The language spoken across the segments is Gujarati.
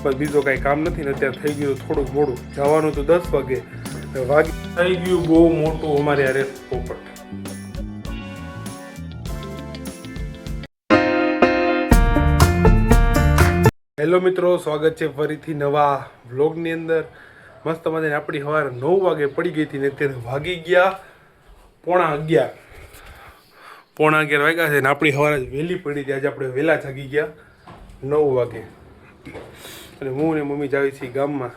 બસ બીજો કાંઈ કામ નથી ને અત્યારે થઈ ગયું થોડુંક મોડું. જવાનું તો 10 વાગે, થઈ ગયું બહુ મોટું અમારે યારે પોપટ. હેલો મિત્રો, સ્વાગત છે ફરીથી નવા વ્લોગની અંદર. મસ્ત મજાની આપણી સવારે 9 વાગે પડી ગઈ હતી ને અત્યારે વાગી ગયા 11:15. 11:15 વાગ્યા છે ને આપણી સવારે વહેલી પડી હતી. આજે આપણે વહેલા જાગી ગયા 9 વાગે. અને હું ને મમ્મી જાવી છીએ ગામમાં,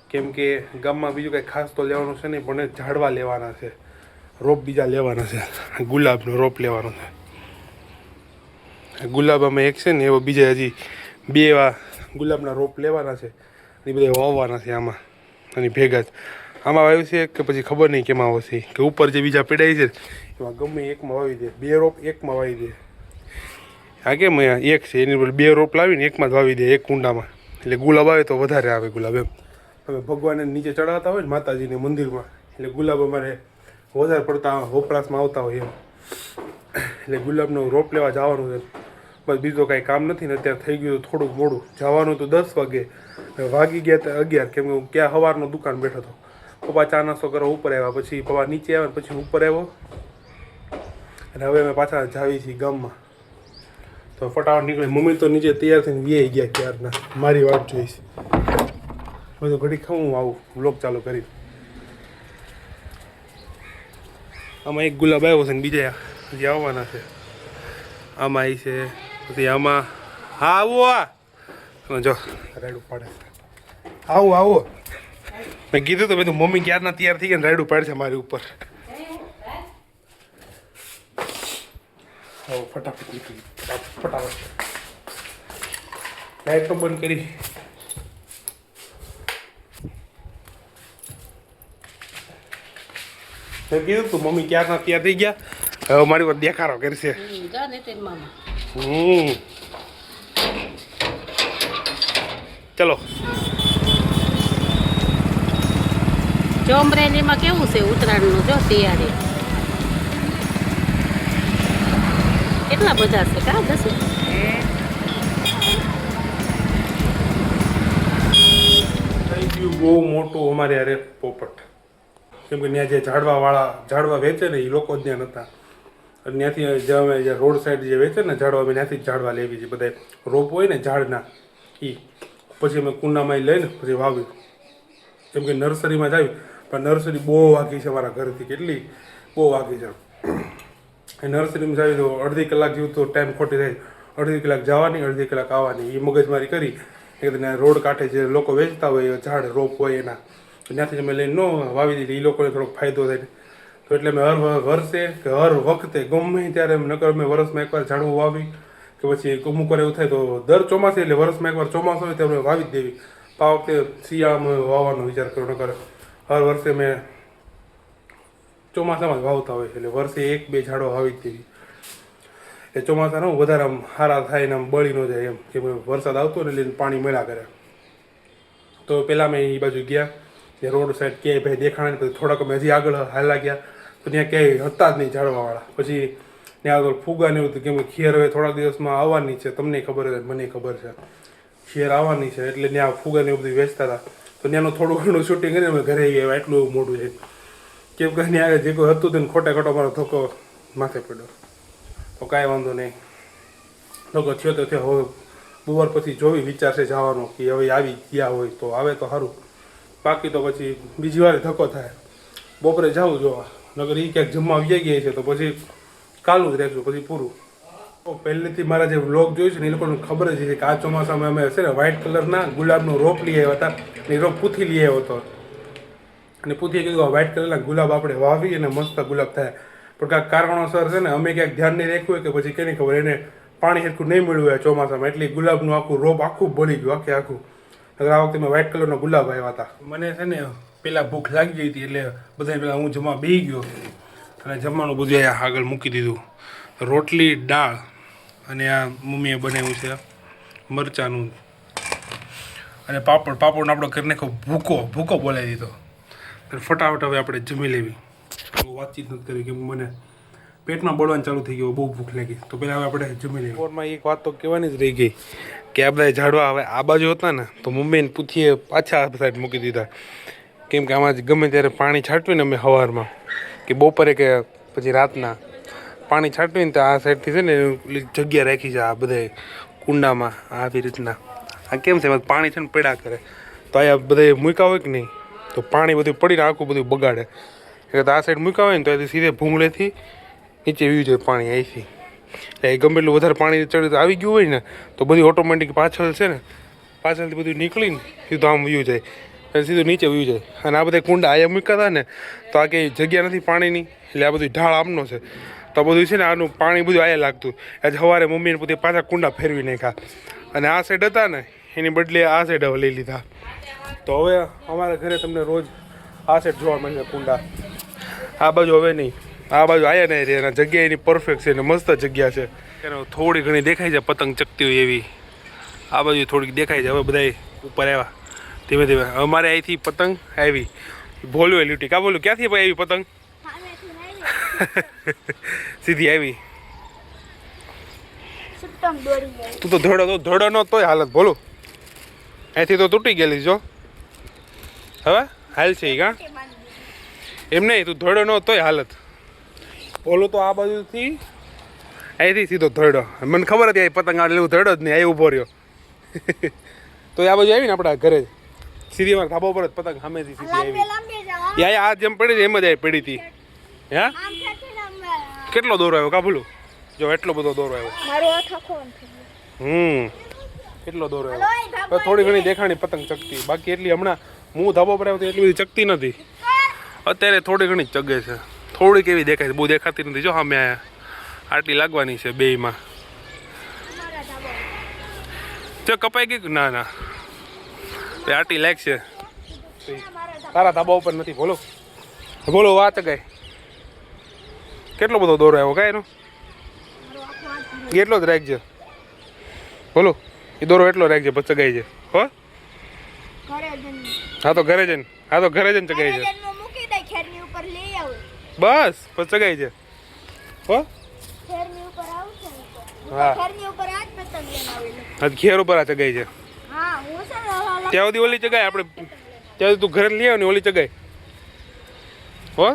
કેમ કે ગામમાં બીજું કાંઈ ખાસ તો લેવાનું છે નહીં, પણ ઝાડવા લેવાના છે, રોપ બીજા લેવાના છે, ગુલાબનો રોપ લેવાનો છે. ગુલાબામાં એક છે ને એવો બીજા હજી 2 એવા ગુલાબના રોપ લેવાના છે, એ બધા વાવવાના છે આમાં. અને ભેગા જ આમાં વાવ્યું છે કે પછી ખબર નહીં કેમાં આવશે, કે ઉપર જે બીજા પીડાય છે એમાં ગમે એકમાં વાવી દે, 2 રોપ એકમાં વાવી દે. હા કેમ એક છે એની 2 રોપ લાવીને એકમાં જ વાવી દે, એક કુંડામાં. એટલે ગુલાબ આવે તો વધારે આવે ગુલાબ એમ. હવે ભગવાનને નીચે ચડાવતા હોય ને માતાજીને મંદિરમાં, એટલે ગુલાબ અમારે વધારે પડતા વપરાશમાં આવતા હોય એમ. એટલે ગુલાબનો રોપ લેવા જવાનું છે. બસ બીજો કાંઈ કામ નથી ને અત્યારે થઈ ગયું થોડુંક મોડું. જવાનું તો 10 વાગે, વાગી ગયા તો 11, કેમ કે હું ક્યાં સવારનો દુકાન બેઠો હતો. પપ્પા ચા નાસ્તો કરવા ઉપર આવ્યા, પછી પપ્પા નીચે આવ્યા, પછી ઉપર આવ્યો. અને હવે અમે પાછા જાવી છીએ ગામમાં. તો ફટાફટ નીકળે. મમ્મી તો નીચે તૈયાર થઈને વ્યાઈ ગયા ક્યારના, મારી વાટ જોઈશ. બધું ઘડી ખાવું આવું વ્લોગ ચાલુ કરી. આમાં એક ગુલાબ આવ્યો છે ને બીજા હજી આવવાના છે. આમાં આવી છે, પછી આમાં હા આવો. જો રાયડું પાડે, આવો આવો. મેં કીધું તો બધું મમ્મી ક્યારના તૈયાર થઈ ગયા ને રાયડું પાડે છે મારી ઉપર. આવો ફટાફટ નીકળી, ફટાફટ લાઈટ તો બંધ કરી. મેં કીધું તું મમ્મી ક્યારના તૈયાર થઈ ગયા, હવે મારી પર દેખાડો કરશે. ચલો. જો અમરેલીમાં કેવું છે ઉત્તરાયણનું, જો તૈયારી કેટલા બધા છે કા દસ. થઈ ગયું બહુ મોટું અમારે યારે પોપટ, કેમ કે ત્યાં જે ઝાડવા વેચે ને એ લોકો જ ત્યાં નહોતા. અને ત્યાંથી જે રોડ સાઈડ જે વેચે ને ઝાડવા, અમે ત્યાંથી જ ઝાડવા લેવી છે. બધા રોપ હોય ને ઝાડના, એ પછી અમે કુંડામાં લઈને પછી વાવ્યું. કેમ કે નર્સરીમાં જાવી, પણ નર્સરી બહુ વાગી છે અમારા ઘરથી, કેટલી બહુ વાગી છે. એ નર્સરીમાં જાવી તો અડધી કલાક જેવું તો ટાઈમ ખોટી થાય. અડધી કલાક જવાની, અડધી કલાક આવવાની, એ મગજમારી કરી. કે રોડ કાંઠે જે લોકો વેચતા હોય ઝાડ રોપ હોય એના, ત્યાંથી અમે લઈને ન વાવી દીધી. એ લોકોને થોડોક ફાયદો થાય. તો એટલે અમે હર વર્ષે કે હર વખતે ગમે ત્યારે એમ નકર અમે વર્ષમાં એકવાર ઝાડવું વાવી, કે પછી અમુક વાર એવું થાય તો દર ચોમાસે, એટલે વર્ષમાં એકવાર ચોમાસું હોય તો અમે વાવી જ દેવી. આ વખતે શિયાળામાં વાવવાનો વિચાર કર્યો, નકર હર વર્ષે મેં ચોમાસામાં જ વાવતા હોય, એટલે વર્ષે 1-2 ઝાડો વાવી જ દેવી. એ ચોમાસાનો વધારે આમ સારા થાય ને આમ બળી ન જાય એમ, કે વરસાદ આવતો ને એટલે પાણી મળ્યા કરે. તો પહેલાં મેં એ બાજુ ગયા, જે રોડ સાઈડ ક્યાંય ભાઈ દેખાણા, પછી થોડાક અમે હજી આગળ હાલા ગયા તો ત્યાં ક્યાંય હતા જ નહીં ઝાડવાવાળા. પછી ત્યાં આગળ ફુગા ને એવું હતું, કેમ કે ખેર હવે થોડાક દિવસમાં આવવાની છે, તમને ખબર છે, મને ખબર છે, ખેર આવવાની છે. એટલે ત્યાં ફુગા ને એવું બધું વેચતા હતા. તો ત્યાંનું થોડું ઘણું શૂટિંગ કરીને અમે ઘરે આવ્યા. એટલું મોટું છે, કેમ કે ત્યાં જે કોઈ હતું તેને ખોટે ખોટો મારો ધક્કો માથે પડ્યો. તો કાંઈ વાંધો નહીં, લોકો થયો તો થયો. હવે બપોર પછી જોવી વિચારશે જવાનો, કે હવે આવી ગયા હોય તો આવે તો સારું, બાકી તો પછી બીજી વાર ધક્કો થાય. બપોરે જાઉં જોવા, નગર એ ક્યાંક જમવા આવી ગયા છે તો પછી કાલનું જ રહેશું, પછી પૂરું. પહેલેથી મારા જે વ્લોગ જોયું છે ને એ લોકોને ખબર જ છે કે આ ચોમાસામાં અમે છે ને વ્હાઇટ કલરના ગુલાબનો રોપ લઈ આવ્યા હતા. એ રોપ પૂથી લઈ આવ્યો હતો, અને પૂથીએ કીધું વ્હાઇટ કલરના ગુલાબ આપણે વાવી અને મસ્ત ગુલાબ થાય. પણ કાંઈક કારણોસર છે ને અમે ક્યાંક ધ્યાન નહીં રાખ્યું હોય, કે પછી કેની ખબર, એને પાણી સરખું નહીં મળ્યું હોય ચોમાસામાં, એટલે ગુલાબનું આખું રોપ આખું બળી ગયું, આખું. આ વખતે મેં વ્હાઇટ કલરનો ગુલાબ આવ્યા હતા. મને છે ને પહેલાં ભૂખ લાગી ગઈ હતી, એટલે બધા પહેલાં હું જમવા બેસી ગયો અને જમવાનું બધું અહીંયા આગળ મૂકી દીધું. રોટલી, દાળ અને આ મમ્મીએ બનાવ્યું છે મરચાંનું, અને પાપડ. પાપડનો આપણો કરીને ભૂકો બોલાવી દીધો. ફટાફટ હવે આપણે જમી લેવી. વાતચીત નથી કરી, કે મને પેટમાં બળવાનું ચાલુ થઈ ગયું, બહુ ભૂખ લાગી. તો પહેલાં હવે આપણે જમી લઈએ. બપોરમાં એક વાત તો કહેવાની જ રહી ગઈ, કે આ બધા ઝાડવા હવે આ બાજુ હતા ને તો મમ્મીને પૂછીએ પાછા આ સાઈડ મૂકી દીધા, કેમ કે આમાં ગમે ત્યારે પાણી છાંટવી ને અમે સવારમાં કે બપોરે કે પછી રાતના પાણી છાંટવી ને તો આ સાઈડથી છે ને જગ્યા રાખી છે આ બધા કુંડામાં આવી રીતના. આ કેમ છે પાણી છે ને પડ્યા કરે તો અહીંયા બધા મૂક્યા હોય કે નહીં તો પાણી બધું પડીને આખું બધું બગાડે. એટલે આ સાઈડ મૂક્યા હોય ને તો એથી સીધે ભૂંગળેથી નીચે વીયું જાય પાણી અહીંથી. એટલે ગમે એટલું વધારે પાણી ચડી આવી ગયું હોય ને તો બધી ઓટોમેટિક પાછળ છે ને પાછળથી બધું નીકળીને સીધું આમ વીયું જાય અને સીધું નીચે વીયું જાય. અને આ બધા કુંડા અહીંયા મૂક્યા હતા ને તો આ કંઈ જગ્યા નથી પાણીની, એટલે આ બધું ઢાળ આમનો છે તો બધું છે ને આનું પાણી બધું આયા લાગતું. આજે સવારે મમ્મીને પોતે પાછા કુંડા ફેરવી નાખ્યા અને આ સાઈડ હતા ને એની બદલે આ સાઈડ હવે લઈ લીધા. તો હવે અમારા ઘરે તમને રોજ આ સાઈડ જોવા મળે કુંડા, આ બાજુ હવે નહીં. આ બાજુ આયા નહીં રે, જગ્યા એની પરફેક્ટ છે ને મસ્ત જગ્યા છે. એનો થોડી ઘણી દેખાય છે પતંગ ચકતી હોય એવી, આ બાજુ થોડીક દેખાય છે. હવે બધા ઉપર આવ્યા ધીમે ધીમે. અમારે અહીંથી પતંગ આવી ભોલું લીટી કા બોલું ક્યાંથી ભાઈ આવી પતંગ સીધી આવી. તું તો ધોડો નો તોય હાલત બોલું અહીંથી તો તૂટી ગયેલી જો. હવે હાલ છે કા એમ નહીં, તું ધોડો નો તોય હાલત. બોલું તો આ બાજુથી અહીંથી સીધો ધોડો. મને ખબર હતી પતંગ આ લેવું ધોડો જ નહીં, અહીં ઊભો રહ્યો તો આ બાજુ આવી ને આપણા ઘરે સીધી અમારા ધાબા પર જ પતંગ સામેથી સીધી આવી. યા આ જેમ પડી એમ જ આવી પડી હતી. હે કેટલો દોરો આવ્યો કાબુલું જો, એટલો બધો દોરો આવ્યો. કેટલો દોરો આવ્યો. થોડી ઘણી દેખાણી પતંગ ચકતી, બાકી એટલી હમણાં હું ધાબા પર આવ્યો તો એટલી બધી ચકતી નથી. અત્યારે થોડી ઘણી જ ચગે છે, થોડીક એવી દેખાય છે, બહુ દેખાતી નથી. જો સામે આટલી લાગવાની છે બેયમાં. જો કપાઈ ગઈ ના ના આટલી લાગશે. તારા ધાબા ઉપર નથી બોલો બોલો વાત ગાય કેટલો બધો દોરો આવ્યો કાંઈ એનો એટલો જ રાખજે બોલો. એ દોરો એટલો રાખજે પછી ચગાઈ છે હો. હા તો ઘરે જઈને ચગાઈ છે બસ પછી ચગાઈ છે હો. હા ઘેર ઉપર આ ચગાઈ છે ત્યાં સુધી ઓલી ચગાય આપણે ત્યાં સુધી તું ઘરે લઈ આવ ને ઓલી ચગાય હો.